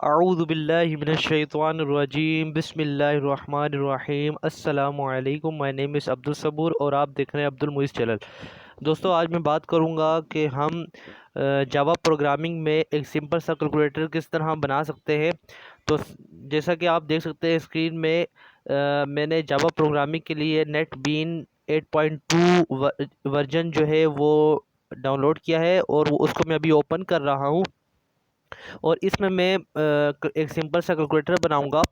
अऊज़ु बिल्लाहि मिनश्शैतानिर्रजीम बिस्मिल्लाहिर्रहमानिर्रहीम अस्सलामु अलैकुम। माय नेम इज़ अब्दुल सबूर और आप देख रहे हैं अब्दुल मुइज़ चैनल। दोस्तों, आज मैं बात करूंगा कि हम जावा प्रोग्रामिंग में एक सिंपल सा कैलकुलेटर किस तरह बना सकते हैं। तो जैसा कि आप देख सकते हैं स्क्रीन में, मैंने जावा प्रोग्रामिंग के लिए नेट बीन 8.2 वर्जन जो है वो डाउनलोड किया है और उसको मैं अभी ओपन कर रहा हूँ। और इसमें मैं एक सिंपल सा कैलकुलेटर बनाऊंगा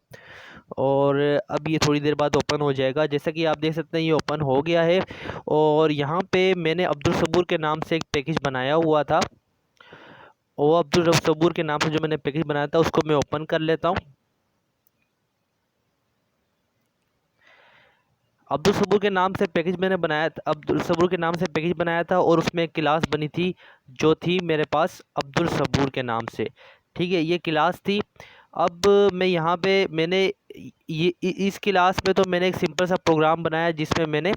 और अब ये थोड़ी देर बाद ओपन हो जाएगा। जैसा कि आप देख सकते हैं ये ओपन हो गया है और यहाँ पे मैंने अब्दुल सबूर के नाम से एक पैकेज बनाया हुआ था। वो अब्दुल सबूर के नाम से जो मैंने पैकेज बनाया था उसको मैं ओपन कर लेता हूँ। अब्दुल सबूर के नाम से पैकेज मैंने बनाया था, अब्दुल सबूर के नाम से पैकेज बनाया था और उसमें एक क्लास बनी थी जो थी मेरे पास अब्दुल सबूर के नाम से। ठीक है, ये क्लास थी। अब मैं यहाँ पे मैंने इस क्लास में तो मैंने एक सिंपल सा प्रोग्राम बनाया जिसमें मैंने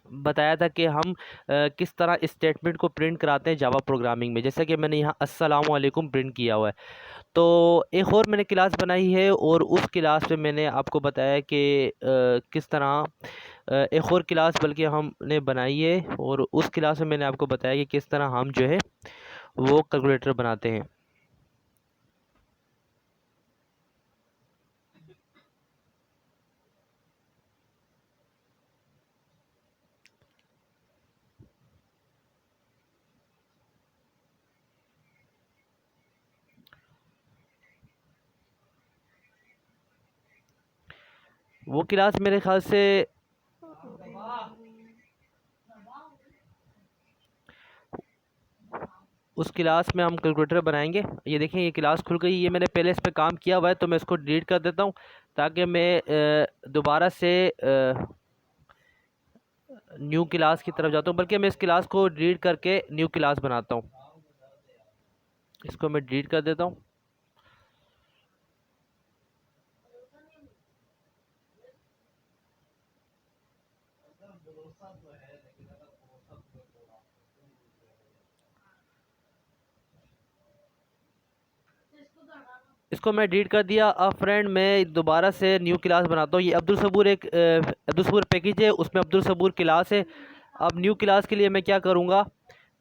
बताया था कि हम किस तरह स्टेटमेंट को प्रिंट कराते हैं जावा प्रोग्रामिंग में। जैसा कि मैंने यहाँ अस्सलामु अलैकुम प्रिंट किया हुआ है। तो एक और मैंने क्लास बनाई है और उस क्लास में मैंने आपको बताया कि किस तरह एक और क्लास बल्कि हमने बनाई है और उस क्लास में मैंने आपको बताया कि किस तरह हम जो है वो कैलकुलेटर बनाते हैं। वो क्लास मेरे ख्याल से उस क्लास में हम कैलकुलेटर बनाएंगे। ये देखें, ये क्लास खुल गई। ये मैंने पहले इस पे काम किया हुआ है तो मैं इसको डिलीट कर देता हूँ ताकि मैं दोबारा से न्यू क्लास की तरफ जाता हूँ। बल्कि मैं इस क्लास को डिलीट करके न्यू क्लास बनाता हूँ। इसको मैं डिलीट कर देता हूँ। इसको मैं डिलीट कर दिया। अब फ्रेंड मैं दोबारा से न्यू क्लास बनाता हूँ। ये अब्दुल सबूर एक अब्दुल सबूर पैकेज है, उसमें अब्दुल सबूर क्लास है। अब न्यू क्लास के लिए मैं क्या करूँगा,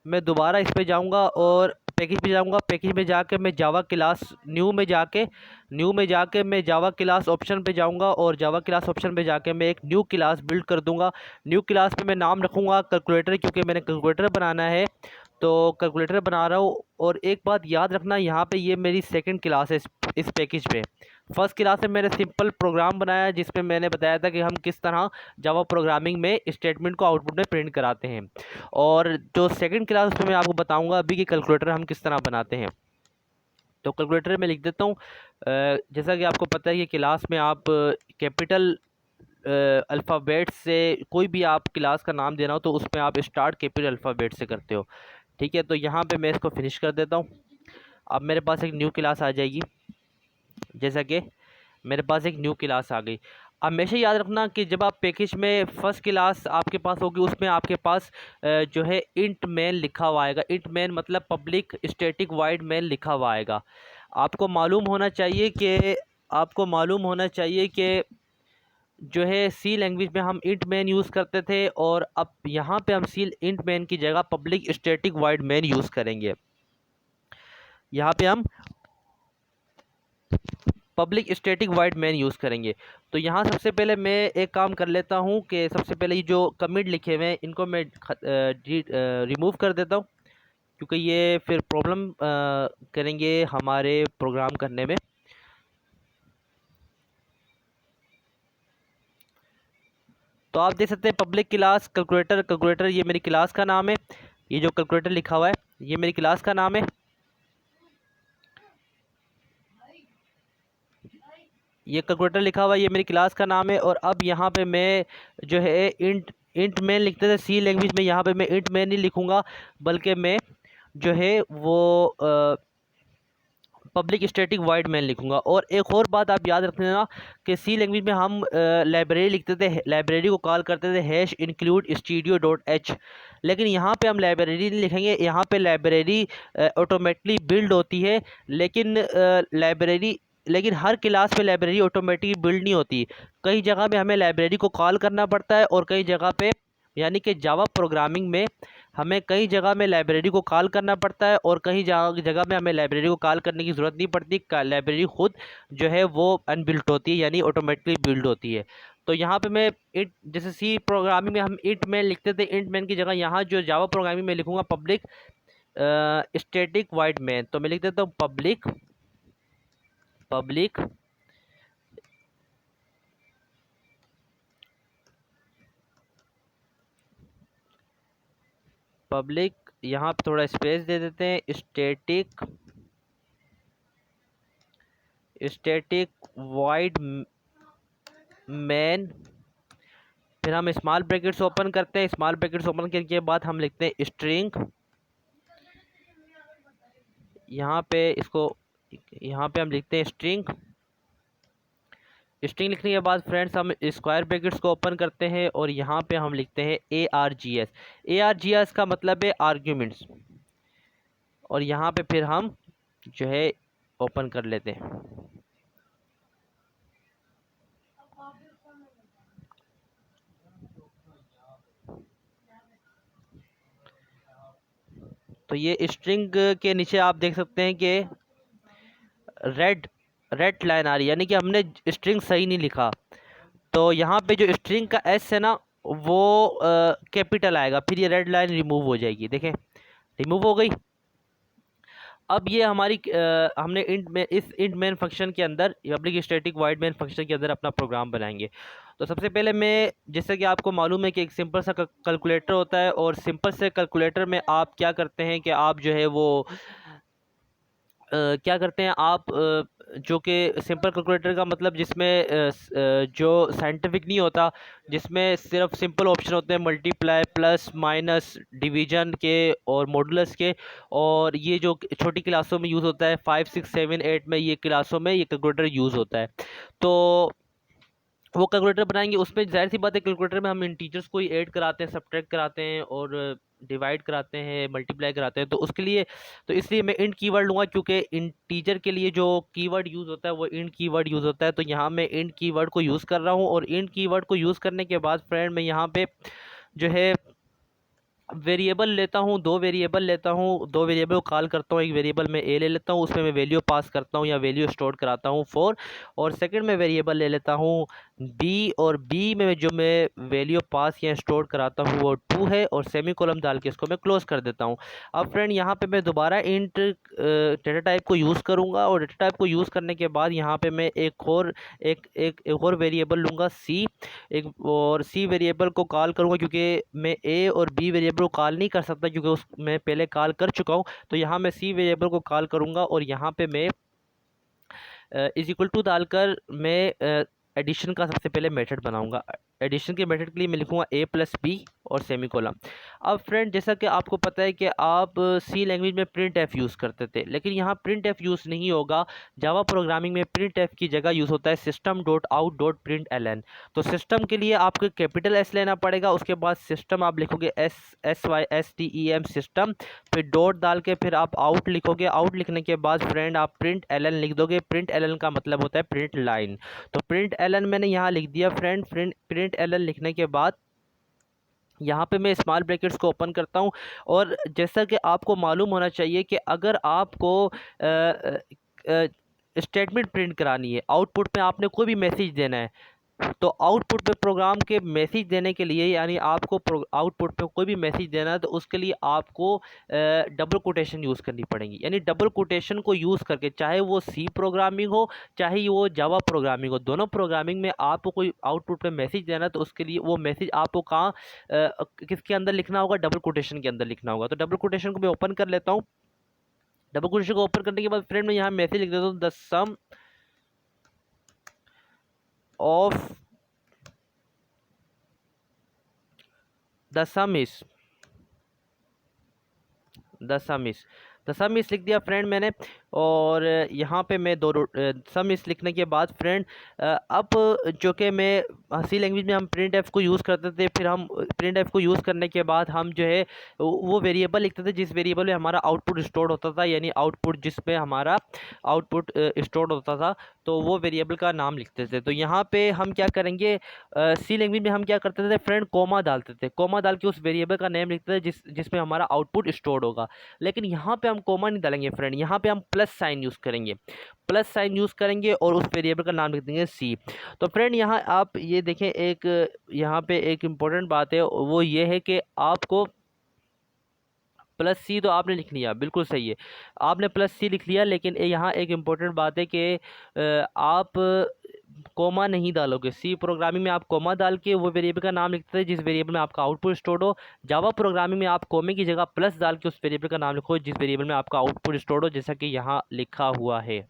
मैं दोबारा इस पे जाऊँगा और पैकेज पे जाऊँगा। पैकेज में जाके मैं जावा क्लास न्यू में जाके मैं जावा क्लास ऑप्शन पे जाऊँगा और जावा क्लास ऑप्शन पे जाके मैं एक न्यू क्लास बिल्ड कर दूँगा। न्यू क्लास पे मैं नाम रखूँगा कैलकुलेटर, क्योंकि मैंने कैलकुलेटर बनाना है तो कैलकुलेटर बना रहा हूँ। और एक बात याद रखना, यहाँ पे ये मेरी सेकंड क्लास है इस पैकेज पे। फर्स्ट क्लास में मैंने सिंपल प्रोग्राम बनाया जिसमें मैंने बताया था कि हम किस तरह जावा प्रोग्रामिंग में स्टेटमेंट को आउटपुट में प्रिंट कराते हैं। और जो सेकंड क्लास उसमें मैं आपको बताऊंगा अभी कि कैलकुलेटर हम किस तरह बनाते हैं। तो कैलकुलेटर में लिख देता हूँ। जैसा कि आपको पता है कि क्लास में आप कैपिटल अल्फ़ाबेट से कोई भी आप क्लास का नाम देना हो तो उसमें आप स्टार्ट कैपिटल अल्फ़ाबेट से करते हो। ठीक है, तो यहाँ पे मैं इसको फिनिश कर देता हूँ। अब मेरे पास एक न्यू क्लास आ जाएगी। जैसा कि मेरे पास एक न्यू क्लास आ गई। हमेशा याद रखना कि जब आप पैकेज में फर्स्ट क्लास आपके पास होगी उसमें आपके पास जो है इंट मेन लिखा हुआ आएगा। इंट मेन मतलब पब्लिक स्टैटिक वाइड मेन लिखा हुआ आएगा। आपको मालूम होना चाहिए कि आपको मालूम होना चाहिए कि जो है सी लैंग्वेज में हम इंट मेन यूज़ करते थे और अब यहाँ पे हम सी इंट मेन की जगह public static wide main use करेंगे। यहाँ पे हम public static wide main use करेंगे। तो यहाँ सबसे पहले मैं एक काम कर लेता हूँ कि सबसे पहले ये जो कमिट लिखे हुए हैं इनको मैं रिमूव कर देता हूँ, क्योंकि ये फिर प्रॉब्लम करेंगे हमारे प्रोग्राम करने में। तो आप देख सकते हैं पब्लिक क्लास कैलकुलेटर, कैलकुलेटर ये मेरी क्लास का नाम है। ये जो कैलकुलेटर लिखा हुआ है ये मेरी क्लास का नाम है। ये कैलकुलेटर लिखा हुआ है ये मेरी क्लास का नाम है। और अब यहाँ पे मैं जो है इंट इंट मेन लिखते थे सी लैंग्वेज में, यहाँ पे मैं इंट मेन नहीं लिखूँगा बल्कि मैं जो है वो पब्लिक स्टैटिक वाइड मेन लिखूंगा। और एक और बात आप याद रख लेना कि सी लैंग्वेज में हम लाइब्रेरी लिखते थे, लाइब्रेरी को कॉल करते थे hash include studio dot H, लेकिन यहाँ पे हम लाइब्रेरी नहीं लिखेंगे, यहाँ पे लाइब्रेरी ऑटोमेटिकली बिल्ड होती है। लेकिन हर क्लास में लाइब्रेरी ऑटोमेटिकली बिल्ड नहीं होती, कई जगह पे हमें लाइब्रेरी को कॉल करना पड़ता है और कई जगह पे, यानी कि जावा प्रोग्रामिंग में हमें कई जगह में लाइब्रेरी को कॉल करना पड़ता है और कई जगह में हमें लाइब्रेरी को कॉल करने की ज़रूरत नहीं पड़ती, लाइब्रेरी खुद जो है वो अनबिल्ट होती है, यानी ऑटोमेटिकली बिल्ड होती है। तो यहाँ पे मैं इंट, जैसे सी प्रोग्रामिंग में हम इंट मैन लिखते थे, इंट मैन की जगह यहाँ जो जावा प्रोग्रामिंग में लिखूंगा पब्लिक स्टैटिक वाइड मैन, तो मैं लिख देता हूँ पब्लिक पब्लिक पब्लिक यहाँ पे थोड़ा स्पेस दे देते हैं, स्टैटिक वाइड मैन, फिर हम स्मॉल ब्रैकेट्स ओपन करते हैं, स्मॉल ब्रैकेट्स ओपन करने के बाद हम लिखते हैं स्ट्रिंग, यहाँ पे इसको, यहाँ पे हम लिखते हैं स्ट्रिंग। स्ट्रिंग लिखने के बाद फ्रेंड्स हम स्क्वायर ब्रैकेट्स को ओपन करते हैं और यहाँ पे हम लिखते हैं ARGS। ARGS का मतलब है आर्ग्यूमेंट्स, और यहाँ पे फिर हम जो है ओपन कर लेते हैं। तो ये स्ट्रिंग के नीचे आप देख सकते हैं कि रेड रेड लाइन आ रही है, यानी कि हमने स्ट्रिंग सही नहीं लिखा। तो यहाँ पे जो स्ट्रिंग का एस है ना वो कैपिटल आएगा, फिर ये रेड लाइन रिमूव हो जाएगी, देखें रिमूव हो गई। अब ये हमारी हमने इंट में, इस इंट मेन फंक्शन के अंदर public static wide main function के अंदर अपना प्रोग्राम बनाएंगे। तो सबसे पहले मैं, जैसे कि आपको मालूम है कि एक सिंपल सा कैलकुलेटर होता है, और सिंपल से कैलकुलेटर में आप क्या करते हैं कि आप जो है वो क्या करते हैं आप, जो कि सिंपल कैलकुलेटर का मतलब जिसमें जो साइंटिफिक नहीं होता, जिसमें सिर्फ सिंपल ऑप्शन होते हैं मल्टीप्लाई प्लस माइनस डिवीजन के और मॉडुलस के, और ये जो छोटी क्लासों में यूज़ होता है 5 6 7 8 में, ये क्लासों में ये कैलकुलेटर यूज़ होता है। तो वो कैलकुलेटर बनाएंगे, उसमें जाहिर सी बात है कैलकुलेटर में हम इंटीजर्स को ही ऐड कराते हैं, सब्ट्रैक्ट कराते हैं और डिवाइड कराते हैं, मल्टीप्लाई कराते हैं। तो उसके लिए, तो इसलिए मैं इंट कीवर्ड लूँगा, क्योंकि इंटीजर के लिए जो कीवर्ड यूज़ होता है वो इंट कीवर्ड यूज़ होता है। तो यहाँ मैं इंट कीवर्ड को यूज़ कर रहा हूँ, और इंट कीवर्ड को यूज़ करने के बाद फ्रेंड मैं यहाँ पे जो है वेरिएबल लेता हूँ, दो वेरिएबल लेता हूँ, दो वेरिएबल को कॉल करता हूँ। एक वेरिएबल में ए ले लेता हूँ, उसमें मैं वैल्यू पास करता हूँ या वैल्यू स्टोर कराता हूँ 4, और सेकंड में वेरिएबल ले लेता हूँ बी, और बी में जो मैं वैल्यू पास या स्टोर कराता हूँ वो 2 है, और सेमी कॉलम डाल के इसको मैं क्लोज कर देता हूँ। अब फ्रेंड यहाँ पे मैं दोबारा इंट डेटा टाइप को यूज़ करूँगा, और डेटा टाइप को यूज़ करने के बाद यहाँ पे मैं एक और वेरिएबल लूँगा सी, और सी वेरिएबल को कॉल करूँगा, क्योंकि मैं ए और बी वेरिएबल को कॉल नहीं कर सकता क्योंकि उस मैं पहले कॉल कर चुका हूँ। तो यहाँ मैं सी वेरिएबल को कॉल करूँगा, और यहाँ पे मैं इज इक्वल टू डालकर मैं एडिशन का सबसे पहले मेथड बनाऊंगा। एडिशन के मेथड के लिए मैं लिखूंगा ए प्लस बी और सेमी कॉलम। अब फ्रेंड जैसा कि आपको पता है कि आप सी लैंग्वेज में प्रिंट एफ यूज़ करते थे, लेकिन यहाँ प्रिंट एफ यूज़ नहीं होगा। जावा प्रोग्रामिंग में प्रिंट एफ की जगह यूज़ होता है system dot out dot println. तो सिस्टम के लिए आपको कैपिटल एस लेना पड़ेगा, उसके बाद सिस्टम आप लिखोगे SYSTEM सिस्टम, फिर डॉट डाल के फिर आप आउट लिखोगे। आउट लिखने के बाद फ्रेंड आप प्रिंट एल एन लिख दोगे। प्रिंट एल एन का मतलब होता है प्रिंट लाइन। तो प्रिंट एल एन मैंने यहाँ लिख दिया फ्रेंड। प्रिंट एल एन लिखने के बाद यहाँ पे मैं स्मॉल ब्रैकेट्स को ओपन करता हूँ, और जैसा कि आपको मालूम होना चाहिए कि अगर आपको स्टेटमेंट प्रिंट करानी है, आउटपुट में आपने कोई भी मैसेज देना है, तो आउटपुट पे प्रोग्राम के मैसेज देने के लिए, यानी आपको आउटपुट पे कोई भी मैसेज देना है, तो उसके लिए आपको डबल कोटेशन यूज़ करनी पड़ेगी। यानी डबल कोटेशन को यूज़ करके, चाहे वो सी प्रोग्रामिंग हो चाहे वो जावा प्रोग्रामिंग हो, दोनों प्रोग्रामिंग में आपको कोई आउटपुट पे मैसेज देना है, तो उसके लिए वो मैसेज आपको कहाँ किसके अंदर लिखना होगा, डबल कोटेशन के अंदर लिखना होगा। तो डबल कोटेशन को मैं ओपन कर लेता हूँ। डबल कोटेशन को ओपन करने के बाद फ्रेंड मैं यहाँ मैसेज लिख देता हूँ, the sum of the sum is लिख दिया फ्रेंड मैंने। और यहाँ पे मैं सम इस लिखने के बाद फ्रेंड अब जो कि मैं सी लैंग्वेज में हम प्रिंट एफ को यूज़ करते थे, फिर हम प्रिंट एफ को यूज़ करने के बाद हम जो है वो वेरिएबल लिखते थे जिस वेरिएबल में हमारा आउटपुट स्टोर होता था, यानी आउटपुट जिसमें हमारा आउटपुट स्टोर होता था, तो वो वेरिएबल का नाम लिखते थे। तो यहाँ पे हम क्या करेंगे, सी लैंग्वेज में हम क्या करते थे फ्रेंड, कोमा डालते थे, कोमा डाल के उस वेरिएबल का नेम लिखते थे जिसमें हमारा आउटपुट स्टोर होगा। लेकिन यहाँ पे हम कोमा नहीं डालेंगे फ्रेंड, यहाँ पे हम प्लस साइन यूज़ करेंगे, प्लस साइन यूज़ करेंगे और उस वेरिएबल का नाम लिख देंगे सी। तो फ्रेंड यहाँ आप ये देखें, एक यहाँ पे एक इम्पोर्टेंट बात है, वो ये है कि आपको प्लस सी तो आपने लिख लिया, बिल्कुल सही है, आपने प्लस सी लिख लिया, लेकिन यहाँ एक इम्पोर्टेंट बात है कि आप कोमा नहीं डालोगे। सी प्रोग्रामिंग में आप कोमा डाल के वो वेरिएबल का नाम लिखते थे जिस वेरिएबल में आपका आउटपुट स्टोर हो। जावा प्रोग्रामिंग में आप कोमे की जगह प्लस डाल के उस वेरिएबल का नाम लिखो जिस वेरिएबल में आपका आउटपुट स्टोर हो, जैसा कि यहाँ लिखा हुआ है।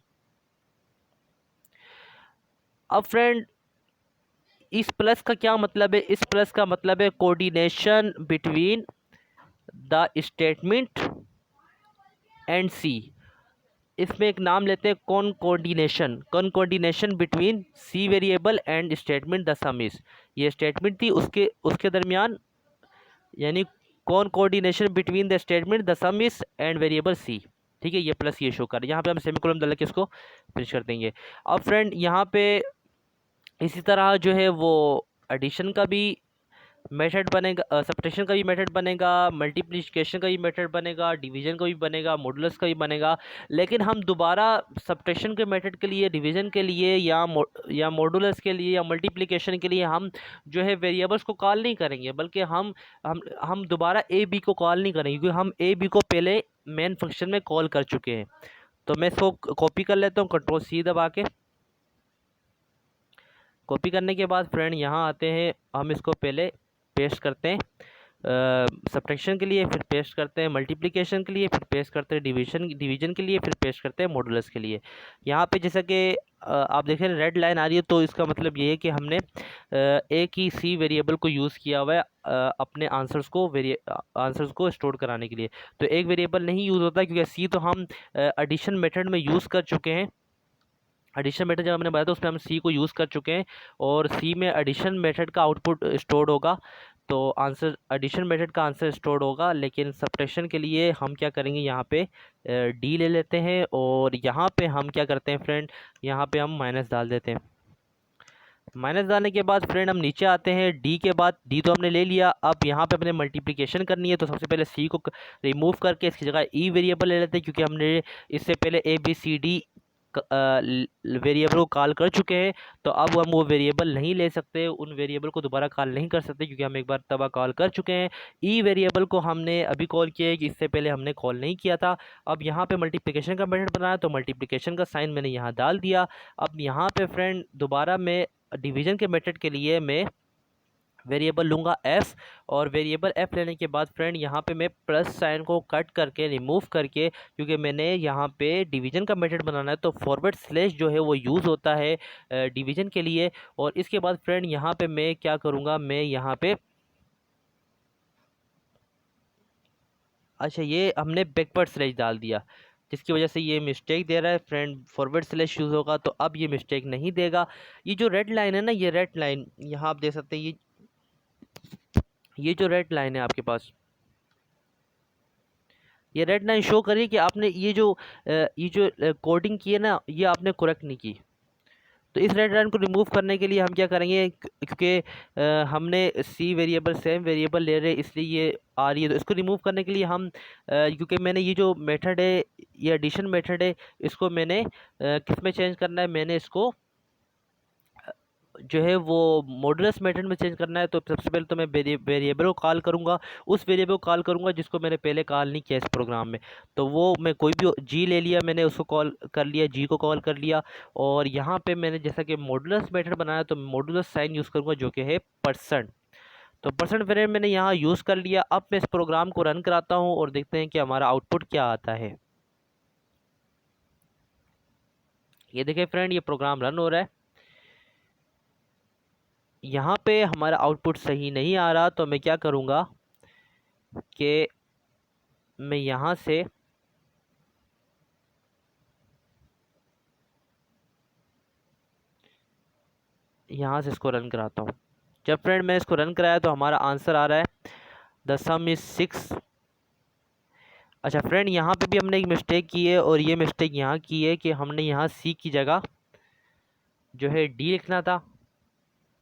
अब फ्रेंड इस प्लस का क्या मतलब है, इस प्लस का मतलब है coordination between the statement and C. इसमें एक नाम लेते हैं coordination between C variable and statement the sum is. ये स्टेटमेंट थी, उसके उसके दरमियान, यानी coordination between the statement the sum is and variable C. ठीक है, ये प्लस ये शो कर, यहाँ पे हम सेमीकोलन डाल के इसको फिनिश कर देंगे। अब फ्रेंड यहाँ पे इसी तरह जो है वो एडिशन का भी मेथड बनेगा, सब्ट्रैक्शन का भी मेथड बनेगा, मल्टीप्लिकेशन का भी मेथड बनेगा, डिवीजन का भी बनेगा, मॉडुलस का भी बनेगा। लेकिन हम दोबारा सब्ट्रैक्शन के मेथड के लिए, डिवीजन के लिए या मॉडुलस के लिए या मल्टीप्लिकेशन के लिए हम जो है वेरिएबल्स को कॉल नहीं करेंगे, बल्कि हम दोबारा ए बी को कॉल नहीं करेंगे, क्योंकि हम ए बी को पहले मेन फंक्शन में कॉल कर चुके हैं। तो मैं इसको कॉपी कर लेता हूँ, कंट्रोल सी दबा के। कॉपी करने के बाद फ्रेंड यहाँ आते हैं, हम इसको पहले पेस्ट करते हैं सब्ट्रैक्शन के लिए, फिर पेस्ट करते हैं मल्टीप्लिकेशन के लिए, फिर पेस्ट करते हैं डिवीजन के लिए, फिर पेस्ट करते हैं मॉडुलस के लिए। यहाँ पे जैसा कि आप देख रहे हैं रेड लाइन आ रही है, तो इसका मतलब ये है कि हमने एक ही सी वेरिएबल को यूज़ किया हुआ है अपने आंसर्स को स्टोर कराने के लिए। तो एक वेरिएबल नहीं यूज़ होता, क्योंकि सी तो हम एडिशन मेथड में यूज़ कर चुके हैं। एडिशन मेथड जब हमने बताया था उसमें हम सी को यूज़ कर चुके हैं, और सी में एडिशन मेथड का आउटपुट स्टोर्ड होगा, तो आंसर एडिशन मेथड का आंसर स्टोर्ड होगा। लेकिन सब्ट्रैक्शन के लिए हम क्या करेंगे, यहाँ पे डी ले लेते हैं, और यहाँ पे हम क्या करते हैं फ्रेंड, यहाँ पे हम माइनस डाल देते हैं। माइनस डालने के बाद फ्रेंड हम नीचे आते हैं, डी के बाद डी तो हमने ले लिया, अब यहाँ पे अपने मल्टीप्लिकेशन करनी है, तो सबसे पहले सी को रिमूव करके इसकी जगह ई वेरिएबल ले लेते हैं, क्योंकि हमने इससे पहले A B C D variable को कॉल कर चुके हैं। तो अब हम वो वेरिएबल नहीं ले सकते, उन वेरिएबल को दोबारा कॉल नहीं कर सकते, क्योंकि हम एक बार तब कॉल कर चुके हैं। ई वेरिएबल को हमने अभी कॉल किया है, कि इससे पहले हमने कॉल नहीं किया था। अब यहाँ पे मल्टीप्लिकेशन का मेथड बनाया, तो मल्टीप्लिकेशन का साइन मैंने यहाँ डाल दिया। अब यहाँ पे फ्रेंड दोबारा मैं डिवीज़न के मेथड के लिए मैं वेरिएबल लूँगा एफ़, और वेरिएबल एफ़ लेने के बाद फ्रेंड यहाँ पे मैं प्लस साइन को कट करके रिमूव करके, क्योंकि मैंने यहाँ पे डिवीज़न का मेथड बनाना है, तो फॉरवर्ड स्लैश जो है वो यूज़ होता है डिवीज़न के लिए। और इसके बाद फ्रेंड यहाँ पे मैं क्या करूँगा, मैं यहाँ पे अच्छा ये हमने बैकवर्ड स्लैश डाल दिया, जिसकी वजह से ये मिस्टेक दे रहा है फ्रेंड, फॉरवर्ड स्लैश यूज़ होगा तो अब ये मिस्टेक नहीं देगा। ये जो रेड लाइन है ना, ये रेड लाइन यहाँ आप देख सकते हैं, ये जो रेड लाइन है आपके पास, ये रेड लाइन शो करिए कि आपने ये जो कोडिंग की है ना, ये आपने करेक्ट नहीं की। तो इस रेड लाइन को रिमूव करने के लिए हम क्या करेंगे, क्योंकि हमने सी वेरिएबल सेम वेरिएबल ले रहे हैं, इसलिए ये आ रही है। तो इसको रिमूव करने के लिए हम क्योंकि मैंने ये जो मेथड है, ये एडिशन मेथड है, इसको मैंने किस में चेंज करना है, मैंने इसको जो है वो मॉडुलस मेथड में चेंज करना है। तो सबसे पहले तो मैं वेरिएबल को कॉल करूँगा, उस वेरिएबल को कॉल करूँगा जिसको मैंने पहले कॉल नहीं किया इस प्रोग्राम में। तो वो मैं कोई भी जी ले लिया, मैंने उसको कॉल कर लिया, जी को कॉल कर लिया, और यहाँ पे मैंने जैसा कि मॉडुलस मेथड बनाया, तो मॉडुलस साइन यूज़ करूँगा जो कि है परसेंट। तो परसेंट वेरिएबल मैंने यहाँ यूज़ कर लिया। अब मैं इस प्रोग्राम को रन कराता हूँ और देखते हैं कि हमारा आउटपुट क्या आता है। ये देखिए फ्रेंड, ये प्रोग्राम रन हो रहा है। यहाँ पे हमारा आउटपुट सही नहीं आ रहा, तो मैं क्या करूँगा कि मैं यहाँ से यहाँ से इसको रन कराता हूँ। जब फ्रेंड मैं इसको रन कराया तो हमारा आंसर आ रहा है द सम इज़ 6। अच्छा फ्रेंड, यहाँ पे भी हमने एक मिस्टेक की है, और ये मिस्टेक यहाँ की है कि हमने यहाँ सी की जगह जो है डी लिखना था।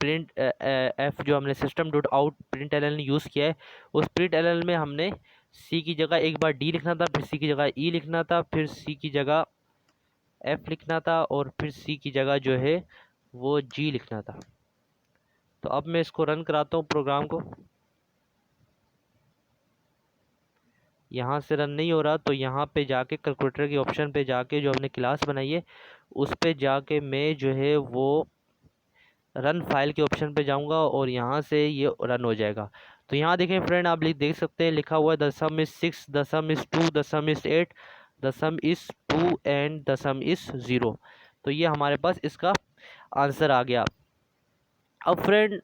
प्रिंट एफ जो हमने system dot out print L L use किया है, उस प्रिंट एल एल में हमने सी की जगह एक बार डी लिखना था, फिर सी की जगह ई लिखना था, फिर सी की जगह एफ लिखना था, और फिर सी की जगह जो है वो जी लिखना था। तो अब मैं इसको रन कराता हूँ प्रोग्राम को। यहाँ से रन नहीं हो रहा, तो यहाँ पे जाके कैलकुलेटर के ऑप्शन पे जाके जो हमने क्लास बनाई है उस पे जाके मैं जो है वो रन फाइल के ऑप्शन पे जाऊंगा, और यहाँ से ये रन हो जाएगा। तो यहाँ देखें फ्रेंड, आप देख सकते हैं लिखा हुआ है the some is 6, the some is 2, the some is 8, the some is 2 and the some is 0। तो ये हमारे पास इसका आंसर आ गया। अब फ्रेंड,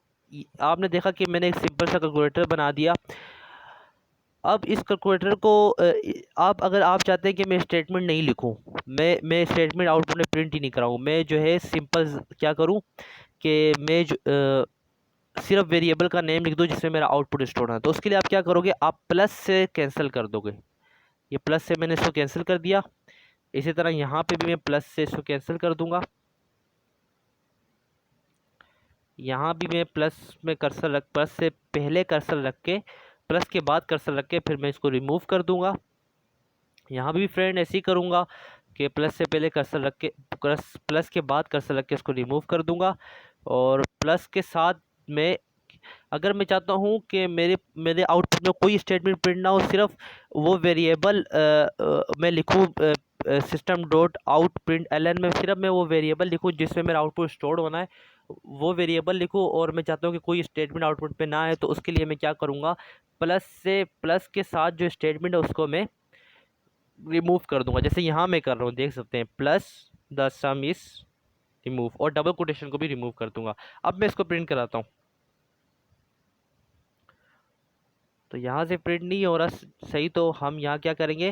आपने देखा कि मैंने एक सिंपल सा कैलकुलेटर बना दिया। अब इस कैलकुलेटर को आप अगर आप चाहते हैं कि मैं स्टेटमेंट नहीं लिखूं, मैं स्टेटमेंट आउटपुट में प्रिंट ही नहीं कराऊं, मैं जो है सिंपल क्या करूं कि मैं जो सिर्फ वेरिएबल का नेम लिख दूं जिसमें मेरा आउटपुट स्टोर है। तो उसके लिए आप क्या करोगे, आप प्लस से कैंसिल कर दोगे। ये प्लस से मैंने इसको कैंसिल कर दिया। इसी तरह यहाँ पे भी मैं प्लस से इसको कैंसिल कर दूंगा। यहाँ भी मैं प्लस में कर्सर रख, प्लस से पहले कर्सर रख के, प्लस के बाद कर्सर रख के फिर मैं इसको रिमूव कर दूंगा। यहाँ भी फ्रेंड ऐसे ही करूँगा कि प्लस से पहले कर्सर रख के, प्लस के बाद कर्सर रख के इसको रिमूव कर दूंगा। और प्लस के साथ मैं, अगर मैं चाहता हूँ कि मेरे मेरे आउटपुट में कोई स्टेटमेंट प्रिंट ना हो, सिर्फ वो वेरिएबल मैं लिखूँ system dot out println में, सिर्फ मैं वो वेरिएबल लिखूँ जिसमें मेरा आउटपुट स्टोर होना है, वो वेरिएबल लिखूँ, और मैं चाहता हूँ कि कोई स्टेटमेंट आउटपुट पे ना आए, तो उसके लिए मैं क्या करूँगा, प्लस से, प्लस के साथ जो स्टेटमेंट है उसको मैं रिमूव कर दूंगा। जैसे यहाँ मैं कर रहा हूँ, देख सकते हैं, plus the sum is remove, और डबल कोटेशन को भी रिमूव कर दूंगा। अब मैं इसको प्रिंट कराता हूँ। तो यहाँ से प्रिंट नहीं हो रहा सही, तो हम यहाँ क्या करेंगे,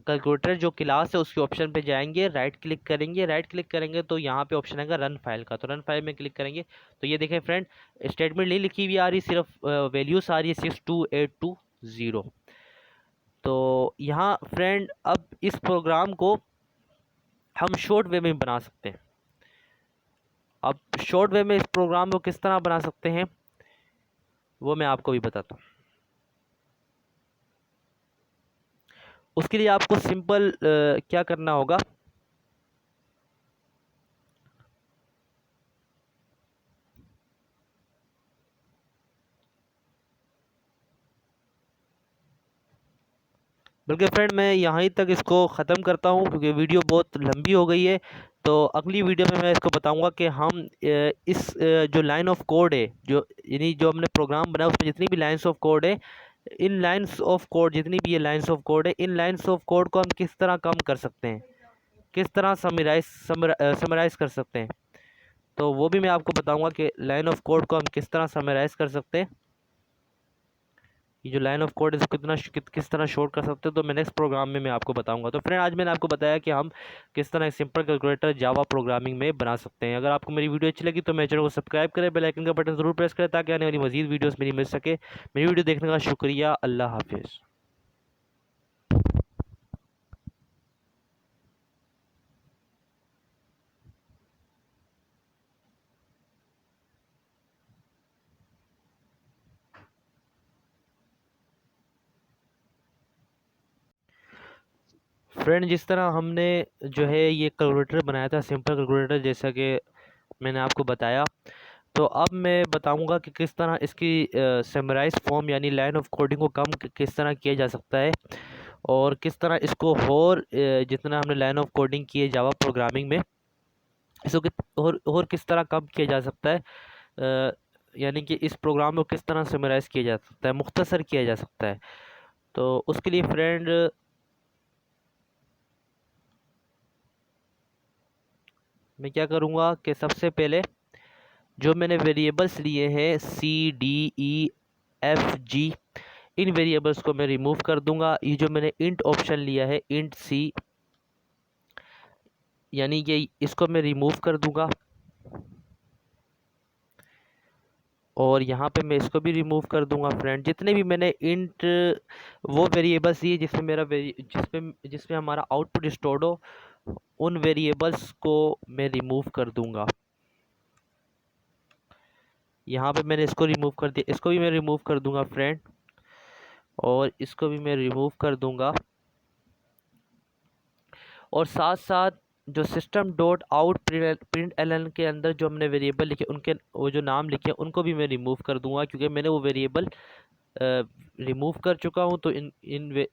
कैलकुलेटर जो क्लास है उसके ऑप्शन पे जाएंगे, राइट क्लिक करेंगे, राइट क्लिक करेंगे तो यहाँ पे ऑप्शन आएगा रन फाइल का, तो रन फाइल में क्लिक करेंगे। तो ये देखें फ्रेंड, स्टेटमेंट नहीं लिखी हुई आ रही, सिर्फ वैल्यूज आ रही है 62820। तो यहाँ फ्रेंड, अब इस प्रोग्राम को हम शॉर्ट वे में बना सकते हैं। अब शॉर्ट वे में इस प्रोग्राम को किस तरह बना सकते हैं वो मैं आपको भी बताता हूँ। उसके लिए आपको सिंपल क्या करना होगा, बल्कि फ्रेंड मैं यहाँ ही तक इसको ख़त्म करता हूँ क्योंकि वीडियो बहुत लंबी हो गई है। तो अगली वीडियो में मैं इसको बताऊंगा कि हम इस जो लाइन ऑफ कोड है, जो यानी जो हमने प्रोग्राम बनाया उसमें जितनी भी लाइन्स ऑफ कोड है, इन लाइन्स ऑफ कोड, जितनी भी ये लाइन्स ऑफ कोड है, इन लाइन्स ऑफ कोड को हम किस तरह कम कर सकते हैं, किस तरह समराइज़ कर सकते हैं। तो वो भी मैं आपको बताऊंगा कि लाइन ऑफ कोड को हम किस तरह समराइज़ कर सकते हैं, ये जो लाइन ऑफ कोड है इसको किस तरह शॉर्ट कर सकते हो, तो मैं नेक्स्ट प्रोग्राम में मैं आपको बताऊंगा। तो फ्रेंड, आज मैंने आपको बताया कि हम किस तरह एक सिंपल कैलकुलेटर जावा प्रोग्रामिंग में बना सकते हैं। अगर आपको मेरी वीडियो अच्छी लगी तो मेरे चैनल को सब्सक्राइब करें, बेल आइकन का बटन ज़रूर प्रेस करें ताकि आने वाली मजीद वीडियोज़ मेरी मिल सके। मेरी वीडियो देखने का शुक्रिया। अल्लाह हाफिज़। फ्रेंड, जिस तरह हमने जो है ये कैलकुलेटर बनाया था, सिंपल कैलकुलेटर, जैसा कि मैंने आपको बताया, तो अब मैं बताऊंगा कि किस तरह इसकी समराइज फॉर्म यानी लाइन ऑफ कोडिंग को कम किस तरह किया जा सकता है, और किस तरह इसको और जितना हमने लाइन ऑफ कोडिंग की है जावा प्रोग्रामिंग में, इसको और किस तरह कम किया जा सकता है, यानी कि इस प्रोग्राम को किस तरह समराइज़ किया जा सकता है, मुख्तसर किया जा सकता है। तो उसके लिए फ्रेंड मैं क्या करूँगा कि सबसे पहले जो मैंने वेरिएबल्स लिए हैं C, D, E, F, G, इन वेरिएबल्स को मैं रिमूव कर दूंगा। ये जो मैंने इंट ऑप्शन लिया है, इंट C, यानी कि इसको मैं रिमूव कर दूंगा। और यहाँ पे मैं इसको भी रिमूव कर दूंगा फ्रेंड। जितने भी मैंने इंट वो वेरिएबल्स दिए जिसमें जिसमें हमारा आउटपुट स्टोर्ड हो, उन वेरिएबल्स को मैं रिमूव कर दूंगा। यहाँ पे मैंने इसको रिमूव कर दिया, इसको भी मैं रिमूव कर दूंगा फ्रेंड, और इसको भी मैं रिमूव कर दूंगा। और साथ साथ जो system dot out print L के अंदर जो हमने वेरिएबल लिखे, उनके वो जो नाम लिखे उनको भी मैं रिमूव कर दूंगा, क्योंकि मैंने वो वेरिएबल रिमूव कर चुका हूँ। तो इन इन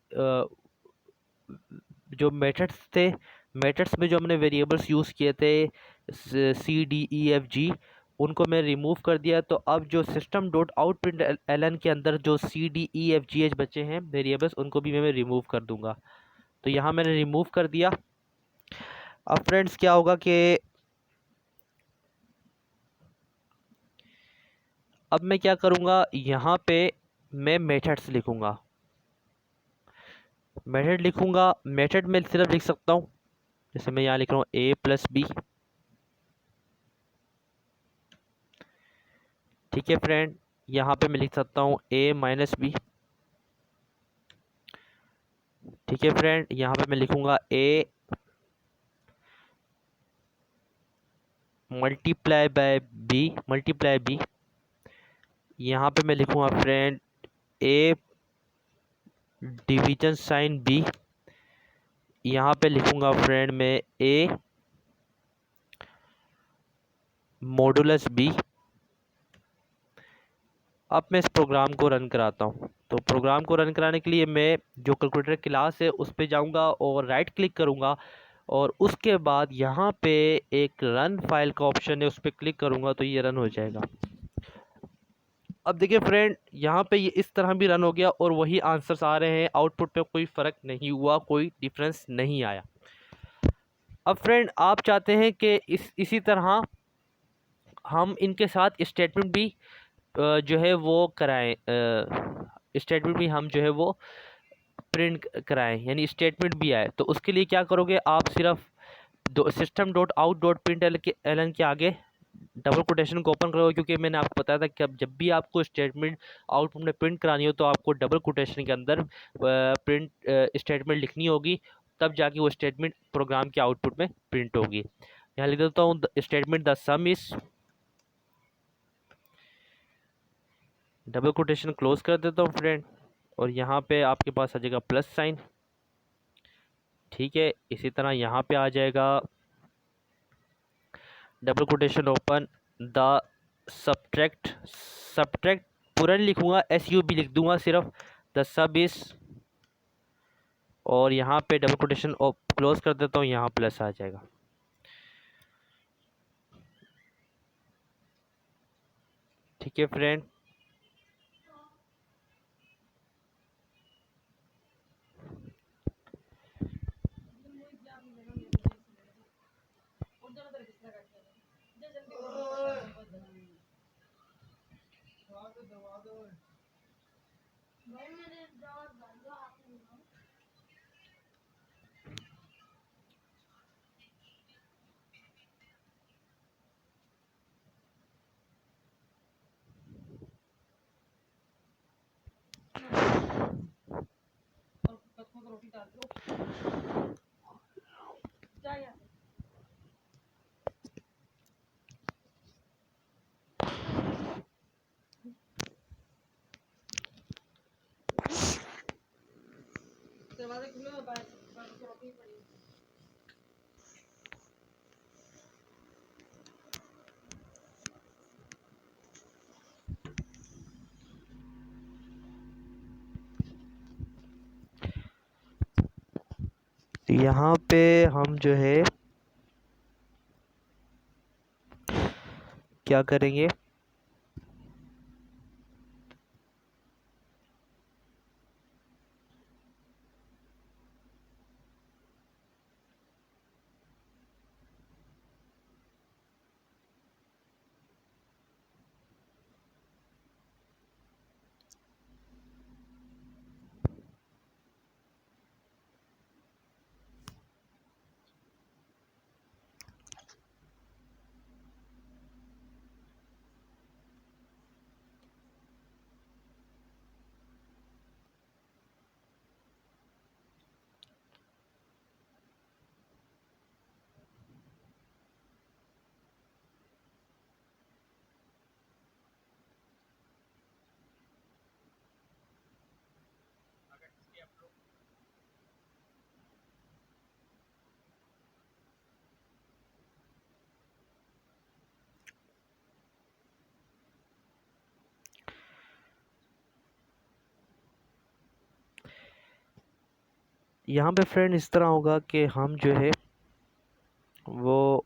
जो मेथड्स थे, मेथड्स में जो हमने वेरिएबल्स यूज़ किए थे C D E F G, उनको मैं रिमूव कर दिया। तो अब जो system dot out print L के अंदर जो C D E F G H बचे हैं वेरिएबल्स, उनको भी मैं रिमूव कर दूंगा। तो यहाँ मैंने रिमूव कर दिया। अब फ्रेंड्स क्या होगा कि अब मैं क्या करूँगा, यहाँ पे मैं मेथड्स लिखूँगा। मेथड लिखूँगा, मेथड में सिर्फ लिख सकता हूँ, जैसे मैं यहाँ लिख रहा हूँ A+B। ठीक है फ्रेंड, यहाँ पे मैं लिख सकता हूँ A-B। ठीक है फ्रेंड, यहाँ पे मैं लिखूँगा A मल्टीप्लाई B। यहाँ पे मैं लिखूँगा friend A division sign B। यहाँ पे लिखूँगा फ्रेंड मैं A मॉडुलस B। अब मैं इस प्रोग्राम को रन कराता हूँ। तो प्रोग्राम को रन कराने के लिए मैं जो कैलकुलेटर क्लास है उस पर जाऊँगा और राइट क्लिक करूँगा, और उसके बाद यहाँ पे एक रन फाइल का ऑप्शन है, उस पर क्लिक करूँगा तो ये रन हो जाएगा। अब देखिए फ्रेंड, यहाँ पे ये इस तरह भी रन हो गया और वही आंसर्स आ रहे हैं, आउटपुट पे कोई फ़र्क नहीं हुआ, कोई डिफरेंस नहीं आया। अब फ्रेंड आप चाहते हैं कि इसी तरह हम इनके साथ स्टेटमेंट भी जो है वो कराएं, स्टेटमेंट भी हम जो है वो प्रिंट कराएं, यानी स्टेटमेंट भी आए। तो उसके लिए क्या करोगे, आप सिर्फ system dot out dot print L के आगे डबल कोटेशन को ओपन करोगे, क्योंकि मैंने आपको बताया था कि अब जब भी आपको स्टेटमेंट आउटपुट में प्रिंट करानी हो तो आपको डबल कोटेशन के अंदर प्रिंट स्टेटमेंट लिखनी होगी, तब जाके वो स्टेटमेंट प्रोग्राम के आउटपुट में प्रिंट होगी। यहाँ लिख देता हूँ statement the sum is, double quotation close कर देता हूँ फ्रेंड, और यहाँ पे आपके पास आ जाएगा प्लस साइन। ठीक है, इसी तरह यहाँ पे आ जाएगा double quotation open the subtract पूरा नहीं लिखूँगा, SUB लिख दूंगा सिर्फ, द सब इज, और यहाँ पे डबल कोटेशन क्लोज कर देता हूँ, यहाँ प्लस आ जाएगा। ठीक है फ्रेंड, यहाँ पे हम जो है क्या करेंगे, यहाँ पे फ्रेंड इस तरह होगा कि हम जो है वो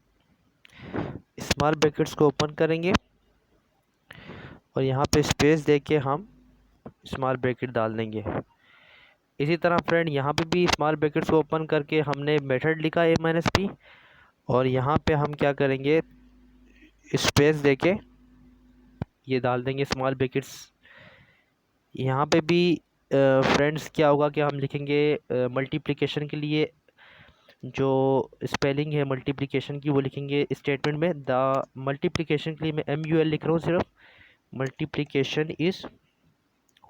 स्मॉल ब्रैकेट्स को ओपन करेंगे और यहाँ पे स्पेस दे के हम स्मॉल ब्रैकेट डाल देंगे। इसी तरह फ्रेंड यहाँ पे भी स्मॉल ब्रैकेट्स को ओपन करके हमने मेथड लिखा a माइनस पी और यहाँ पे हम क्या करेंगे, स्पेस दे के ये डाल देंगे स्मॉल ब्रैकेट्स। यहाँ पे भी फ्रेंड्स क्या होगा कि हम लिखेंगे मल्टीप्लिकेशन के लिए जो स्पेलिंग है मल्टीप्लिकेशन की वो लिखेंगे स्टेटमेंट में। द मल्टीप्लिकेशन के लिए मैं MUL लिख रहा हूँ सिर्फ, मल्टीप्लिकेशन इज़,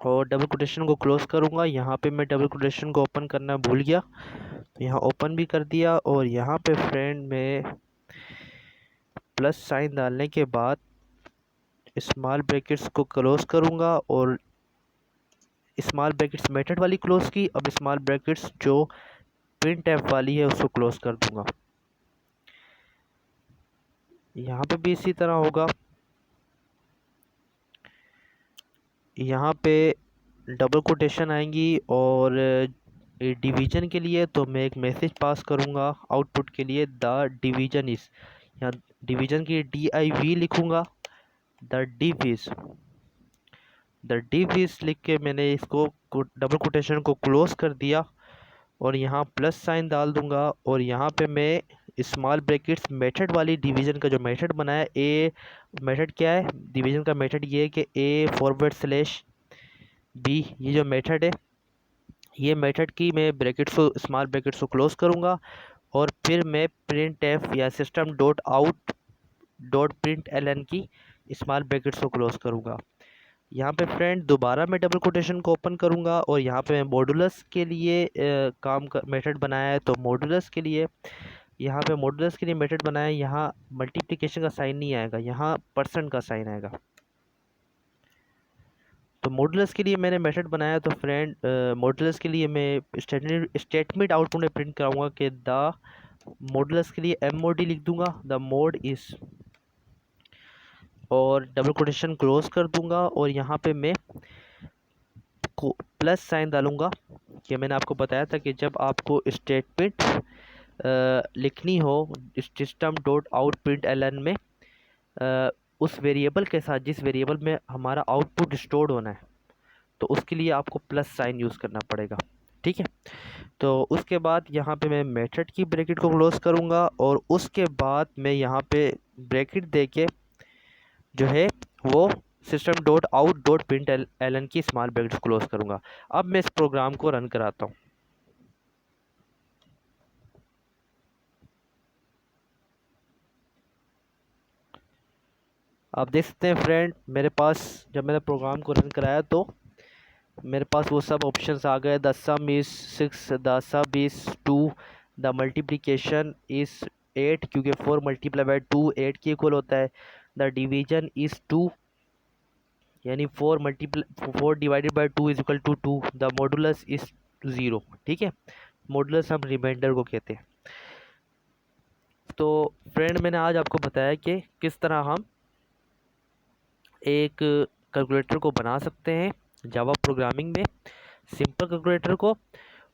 और डबल कोटेशन को क्लोज़ करूँगा। यहाँ पे मैं डबल कोटेशन को ओपन करना भूल गया तो यहाँ ओपन भी कर दिया और यहाँ पे फ्रेंड में प्लस साइन डालने के बाद स्मॉल ब्रैकेट्स को क्लोज़ करूँगा और स्मॉल ब्रैकेट्स मेथड वाली क्लोज़ की। अब स्मॉल ब्रैकेट्स जो प्रिंट एफ वाली है उसको क्लोज़ कर दूँगा। यहाँ पे भी इसी तरह होगा। यहाँ पे डबल कोटेशन आएंगी और डिवीज़न के लिए तो मैं एक मैसेज पास करूँगा आउटपुट के लिए, द डिवीज़न इज़, यहाँ डिवीज़न की DIV लिखूँगा, द डिव इज़ लिख के मैंने इसको डबल कोटेशन को क्लोज़ कर दिया और यहाँ प्लस साइन डाल दूँगा और यहाँ पे मैं स्मॉल ब्रैकेट्स मेथड वाली डिवीज़न का जो मेथड बनाया, ए मेथड क्या है डिवीज़न का मेथड ये है कि A/B, ये जो मेथड है ये मेथड की मैं ब्रैकेट्स को स्मॉल ब्रैकेट्स को क्लोज़ करूँगा और फिर मैं प्रिंट एफ या system dot out dot print LN की स्मॉल ब्रैकेट्स को क्लोज़ करूँगा। यहाँ पे फ्रेंड दोबारा मैं डबल कोटेशन को ओपन करूँगा और यहाँ पे मैं मॉडुलस के लिए मेथड बनाया है तो मॉडुलस के लिए यहाँ पे मॉडुलस के लिए मेथड बनाया है। यहाँ मल्टीप्लिकेशन का साइन नहीं आएगा, यहाँ परसेंट का साइन आएगा। तो मॉडुलस के लिए मैंने मेथड बनाया तो फ्रेंड मॉडुलस के लिए मैं स्टेटमेंट आउटपुट में प्रिंट कराऊंगा कि द मॉडुलस के लिए MOD लिख दूंगा, द मोड इज़, और डबल कोटेशन क्लोज कर दूंगा और यहाँ पे मैं प्लस साइन डालूंगा कि मैंने आपको बताया था कि जब आपको स्टेटमेंट लिखनी हो system dot out print LN में उस वेरिएबल के साथ जिस वेरिएबल में हमारा आउटपुट स्टोर्ड होना है तो उसके लिए आपको प्लस साइन यूज़ करना पड़ेगा। ठीक है, तो उसके बाद यहाँ पे मैं मेथड की ब्रैकेट को क्लोज़ करूँगा और उसके बाद मैं यहाँ पे ब्रैकेट दे के जो है वो system dot out dot print LN की स्मॉल ब्रैकेट क्लोज करूँगा। अब मैं इस प्रोग्राम को रन कराता हूँ। आप देख सकते हैं फ्रेंड मेरे पास जब मैंने प्रोग्राम को रन कराया तो मेरे पास वो सब ऑप्शंस आ गए। The some is 6, the sub is 2, the multiplication is 8 क्योंकि 4 मल्टीप्लाई बाई 2 8 के इक्वल होता है। द डिवीजन इज़ 2 यानी 4 divided by 2 is equal to 2। The modulus is 0। ठीक है, मॉडुलस हम रिमाइंडर को कहते हैं। तो फ्रेंड मैंने आज आपको बताया कि किस तरह हम एक कैलकुलेटर को बना सकते हैं जावा प्रोग्रामिंग में, सिंपल कैलकुलेटर को,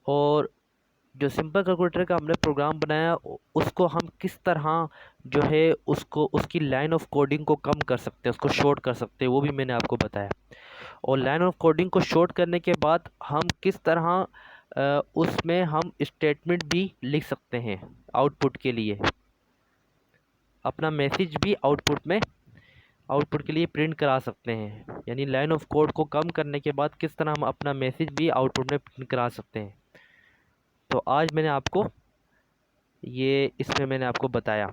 और जो सिंपल कैलकुलेटर का हमने प्रोग्राम बनाया उसको हम किस तरह जो है उसको उसकी लाइन ऑफ कोडिंग को कम कर सकते हैं, उसको शॉर्ट कर सकते हैं, वो भी मैंने आपको बताया। और लाइन ऑफ कोडिंग को शॉर्ट करने के बाद हम किस तरह उसमें हम स्टेटमेंट भी लिख सकते हैं आउटपुट के लिए, अपना मैसेज भी आउटपुट के लिए प्रिंट करा सकते हैं। यानी लाइन ऑफ कोड को कम करने के बाद किस तरह हम अपना मैसेज भी आउटपुट में प्रिंट करा सकते हैं। तो आज मैंने आपको इसमें मैंने आपको बताया।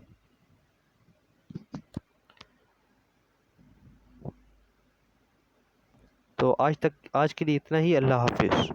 तो आज के लिए इतना ही। अल्लाह हाफिज़।